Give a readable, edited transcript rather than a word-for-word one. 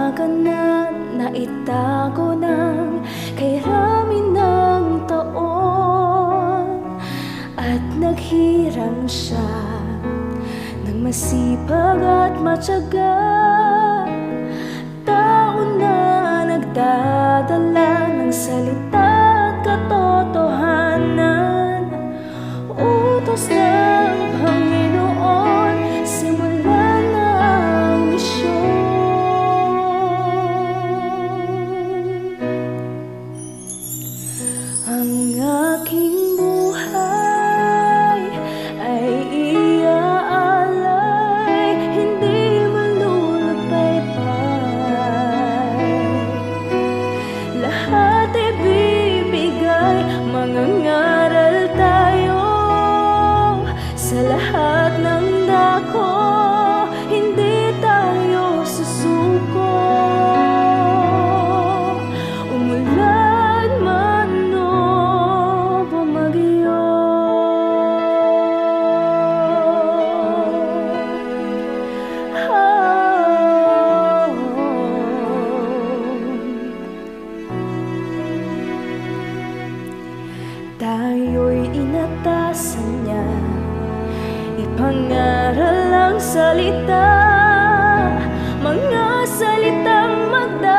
pinagana't na itago ng kay rami ng taon. At naghirang siya ng masipag at matyaga, tao na nagdadala ng salita at katotohanan. Utos ng Panginoon, simulan na ang misyon. Ang aking buhay ay iaalay, hindi malulupaypay. Lahat ibibigay, mangangaral tayo sa lahat ng dako, hindi tayo susuko. Umulan man o bumagyo, tayo'y inatasan niya, ipangaral ang salita, mga salitang magdadala